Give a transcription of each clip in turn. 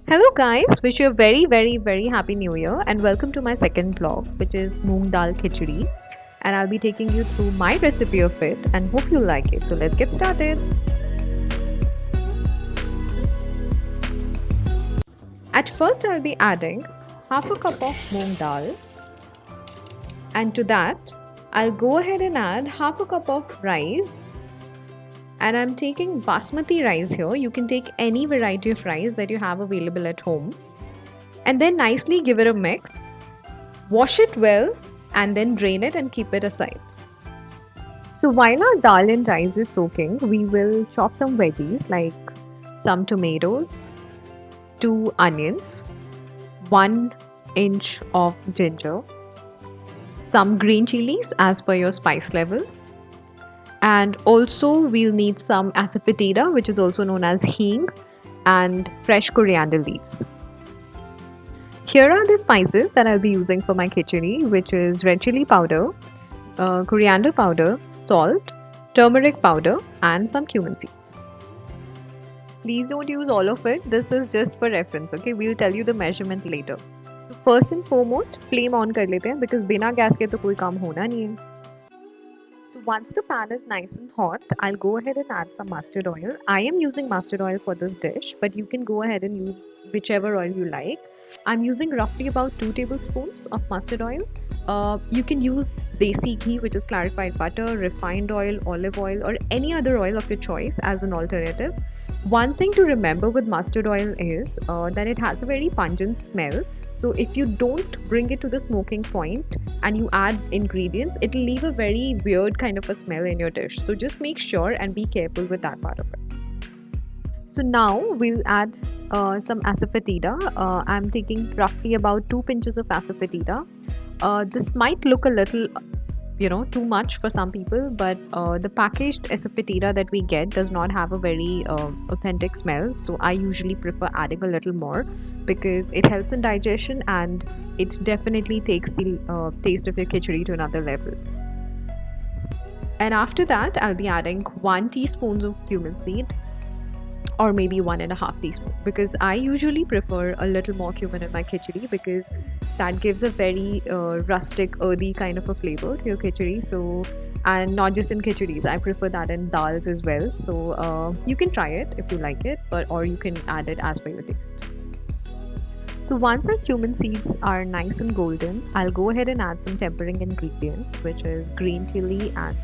Hello guys, wish you a very happy new year and welcome to my second vlog which is Moong Dal Khichdi, and I'll be taking you through my recipe of it and hope you like it. So let's get started. At first I'll be adding half a cup of moong dal, and to that I'll go ahead and add half a cup of rice, and I'm taking basmati rice here. You can take any variety of rice that you have available at home, and then nicely give it a mix. Wash it well and then drain it and keep it aside. So while our dal and rice is soaking, we will chop some veggies like some tomatoes, 2 onions, 1 inch of ginger, some green chilies as per your spice level, and also we'll need some asafoetida, which is also known as hing, and fresh coriander leaves. Here are the spices that I'll be using for my khichdi, which is red chili powder, coriander powder, salt, turmeric powder, and some cumin seeds. Please don't use all of it. This is just for reference. Okay, we'll tell you the measurement later. First and foremost, flame on कर लेते हैं because बिना gas के तो कोई काम होना नहीं है. So once the pan is nice and hot, I'll go ahead and add some mustard oil. I am using mustard oil for this dish, but you can go ahead and use whichever oil you like. I'm using roughly about 2 tablespoons of mustard oil. You can use desi ghee, which is clarified butter, refined oil, olive oil, or any other oil of your choice as an alternative. One thing to remember with mustard oil is that it has a very pungent smell. So if you don't bring it to the smoking point and you add ingredients, it'll leave a very weird kind of a smell in your dish. So just make sure and be careful with that part of it. So now we'll add some asafoetida. I'm taking roughly about 2 pinches of asafoetida. This might look a little too much for some people, but the packaged asafoetida that we get does not have a very authentic smell, so I usually prefer adding a little more because it helps in digestion and it definitely takes the taste of your khichdi to another level. And after that I'll be adding 1 teaspoon of cumin seed, or maybe 1.5 teaspoon, because I usually prefer a little more cumin in my khichdi because that gives a very rustic, earthy kind of a flavor to your khichdi. So, and not just in khichdi's, I prefer that in dals as well. So you can try it if you like it, or you can add it as per your taste. So once our cumin seeds are nice and golden, I'll go ahead and add some tempering ingredients, which is green chili and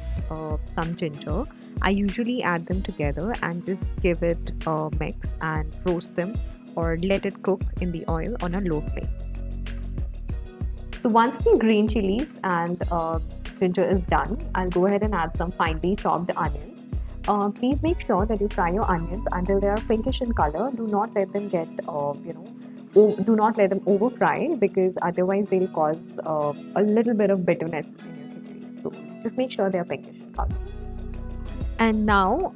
some ginger. I usually add them together and just give it a mix and roast them or let it cook in the oil on a low flame. So once the green chilies and ginger is done, I'll go ahead and add some finely chopped onions. Please make sure that you fry your onions until they are pinkish in color. Do not let them get, do not let them over fry because otherwise they'll cause a little bit of bitterness in your khichdi. So just make sure they are pinkish in color. And now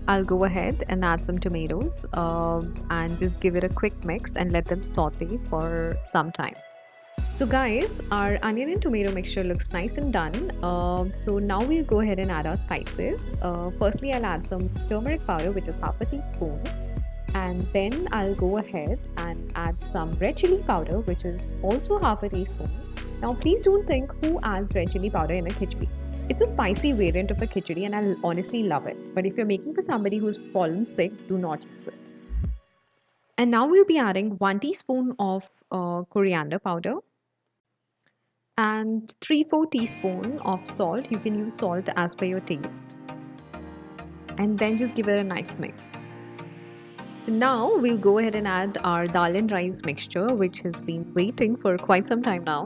I'll go ahead and add some tomatoes and just give it a quick mix and let them saute for some time. So guys, our onion and tomato mixture looks nice and done. So now we'll go ahead and add our spices. Firstly, I'll add some turmeric powder, which is half a teaspoon. And then I'll go ahead and add some red chili powder, which is also half a teaspoon. Now please don't think who adds red chili powder in a khichdi. It's a spicy variant of a khichdi and I honestly love it. But if you're making for somebody who's fallen sick, do not use it. And now we'll be adding 1 teaspoon of coriander powder and 3/4 teaspoon of salt. You can use salt as per your taste. And then just give it a nice mix. So now we'll go ahead and add our dal and rice mixture, which has been waiting for quite some time now.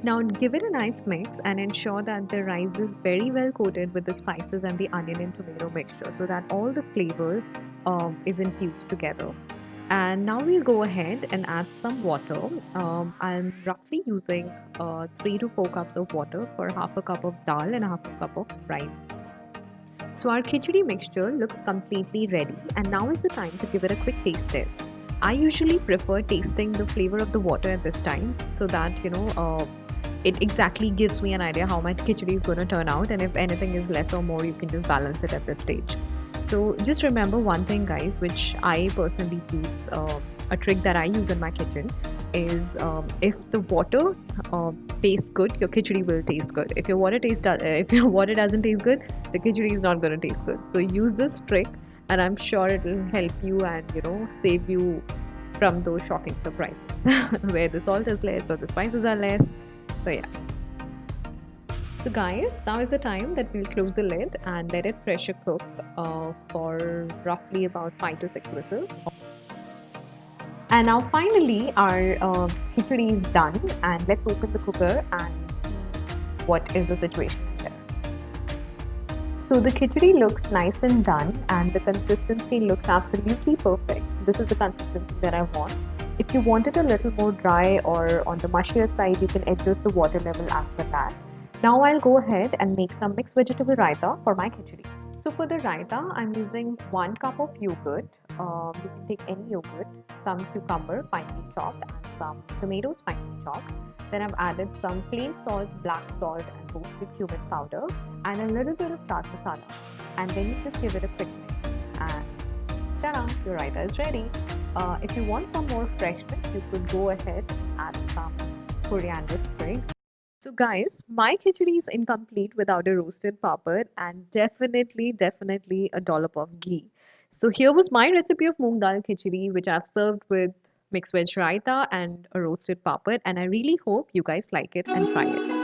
Now give it a nice mix and ensure that the rice is very well coated with the spices and the onion and tomato mixture so that all the flavor is infused together. And now we'll go ahead and add some water. I'm roughly using 3 to 4 cups of water for half a cup of dal and half a cup of rice. So our khichdi mixture looks completely ready, and now is the time to give it a quick taste test. I usually prefer tasting the flavor of the water at this time so that it exactly gives me an idea how my khichdi is going to turn out, and if anything is less or more, you can just balance it at this stage. So just remember one thing, guys, which I personally use, a trick that I use in my kitchen is, if the water tastes good, your khichdi will taste good. If your if your water doesn't taste good, the khichdi is not going to taste good. So use this trick, and I'm sure it will help you and save you from those shocking surprises where the salt is less or the spices are less. So yeah. So guys, now is the time that we'll close the lid and let it pressure cook for roughly about 5 to 6 whistles. And now finally our khichdi is done, and let's open the cooker and see what is the situation in there. So the khichdi looks nice and done, and the consistency looks absolutely perfect. This is the consistency that I want. If you want it a little more dry or on the mushier side, you can adjust the water level as per that. Now I'll go ahead and make some mixed vegetable raita for my khichdi. So for the raita, I'm using 1 cup of yogurt. You can take any yogurt, some cucumber finely chopped, and some tomatoes finely chopped. Then I've added some plain salt, black salt, and roasted cumin powder, and a little bit of chaat masala. And then you just give it a quick mix, and ta-da! Your raita is ready. If you want some more freshness, you could go ahead and add some coriander sprigs. So guys, my khichdi is incomplete without a roasted papad and definitely a dollop of ghee. So here was my recipe of moong dal khichdi, which I've served with mixed veg raita and a roasted papad, and I really hope you guys like it and try it.